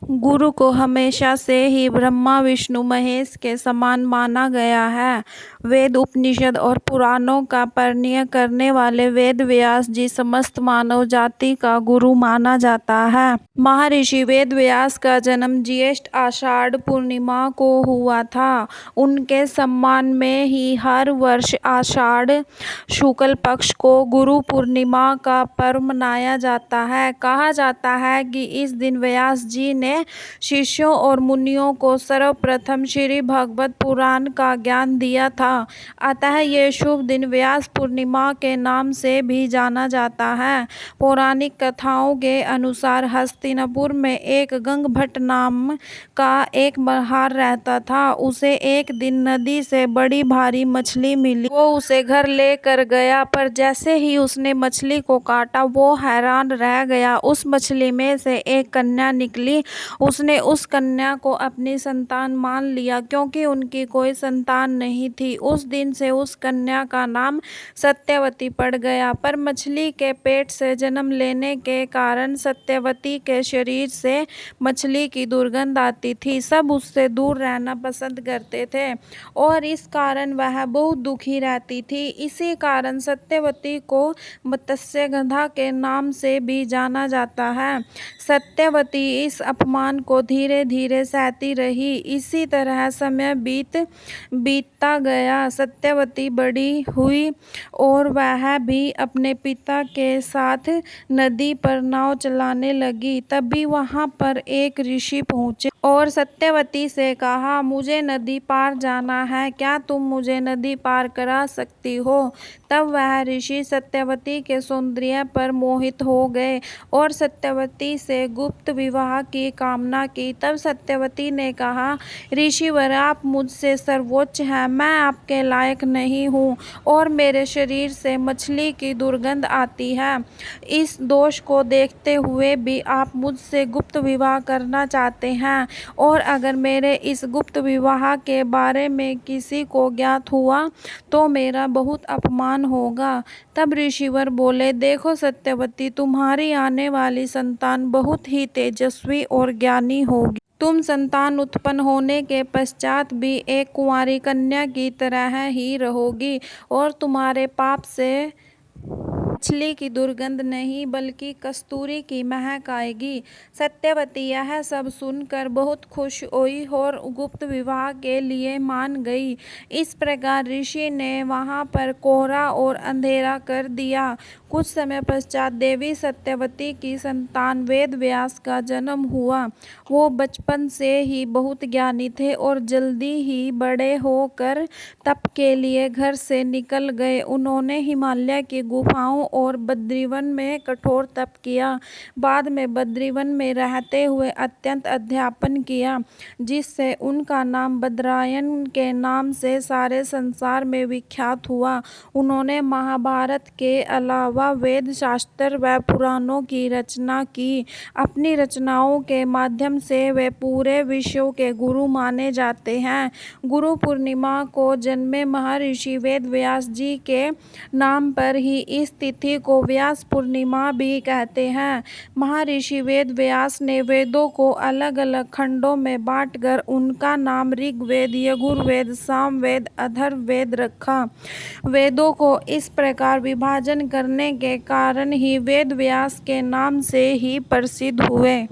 गुरु को हमेशा से ही ब्रह्मा विष्णु महेश के समान माना गया है। वेद उपनिषद और पुराणों का परिणय करने वाले वेद व्यास जी समस्त मानव जाति का गुरु माना जाता है। महर्षि वेद व्यास का जन्म ज्येष्ठ आषाढ़ पूर्णिमा को हुआ था। उनके सम्मान में ही हर वर्ष आषाढ़ शुक्ल पक्ष को गुरु पूर्णिमा का पर्व मनाया जाता है। कहा जाता है कि इस दिन व्यास जी ने शिष्यों और मुनियों को सर्वप्रथम श्री भगवत पुराण का ज्ञान दिया था। अतः ये शुभ दिन व्यास पूर्णिमा के नाम से भी जाना जाता है। पौराणिक कथाओं के अनुसार हस्तिनापुर में एक गंगभट्ट नाम का एक मल्हार रहता था। उसे एक दिन नदी से बड़ी भारी मछली मिली। वो उसे घर लेकर गया, पर जैसे ही उसने मछली को काटा वो हैरान रह गया। उस मछली में से एक कन्या निकली। उसने उस कन्या को अपनी संतान मान लिया, क्योंकि उनकी कोई संतान नहीं थी। उस दिन से उस कन्या का नाम सत्यवती पड़ गया। पर मछली के पेट से जन्म लेने के कारण सत्यवती के शरीर से मछली की दुर्गंध आती थी। सब उससे दूर रहना पसंद करते थे और इस कारण वह बहुत दुखी रहती थी। इसी कारण सत्यवती को मत्स्यगंधा के नाम से भी जाना जाता है। सत्यवती इस अपमान को धीरे धीरे सहती रही। इसी तरह समय बीतता गया। सत्यवती बड़ी हुई और वह भी अपने पिता के साथ नदी पर नाव चलाने लगी। तभी वहां पर एक ऋषि पहुंचे और सत्यवती से कहा, मुझे नदी पार जाना है, क्या तुम मुझे नदी पार करा सकती हो? तब वह ऋषि सत्यवती के सौंदर्य पर मोहित हो गए और सत्यवती से गुप्त विवाह की कामना की। तब सत्यवती ने कहा, ऋषिवर, आप मुझसे सर्वोच्च हैं, मैं आपके लायक नहीं हूँ और मेरे शरीर से मछली की दुर्गंध आती है। इस दोष को देखते हुए भी आप मुझसे गुप्त विवाह करना चाहते हैं और अगर मेरे इस गुप्त विवाह के बारे में किसी को ज्ञात हुआ तो मेरा बहुत अपमान होगा। तब ऋषिवर बोले, देखो सत्यवती, तुम्हारी आने वाली संतान बहुत ही तेजस्वी और ज्ञानी होगी। तुम संतान उत्पन्न होने के पश्चात भी एक कुंवारी कन्या की तरह ही रहोगी और तुम्हारे पाप से मछली की दुर्गंध नहीं बल्कि कस्तूरी की महक आएगी। सत्यवती यह सब सुनकर बहुत खुश हुई और गुप्त विवाह के लिए मान गई। इस प्रकार ऋषि ने वहां पर कोहरा और अंधेरा कर दिया। कुछ समय पश्चात देवी सत्यवती की संतान वेद व्यास का जन्म हुआ। वो बचपन से ही बहुत ज्ञानी थे और जल्दी ही बड़े होकर तप के लिए घर से निकल गए। उन्होंने हिमालय की गुफाओं और बद्रीवन में कठोर तप किया। बाद में बद्रीवन में रहते हुए अत्यंत अध्यापन किया, जिससे उनका नाम बद्रायन के नाम से सारे संसार में विख्यात हुआ। उन्होंने महाभारत के अलावा वेद शास्त्र व पुराणों की रचना की। अपनी रचनाओं के माध्यम से वे पूरे विश्व के गुरु माने जाते हैं। गुरु पूर्णिमा को जन्मे महर्षि वेद व्यास जी के नाम पर ही इस तिथि को व्यास पूर्णिमा भी कहते हैं। महर्षि वेद व्यास ने वेदों को अलग अलग खंडों में बांटकर उनका नाम ऋग्वेद, यजुर्वेद, सामवेद, अथर्ववेद रखा। वेदों को इस प्रकार विभाजन करने के कारण ही वेद व्यास के नाम से ही प्रसिद्ध हुए।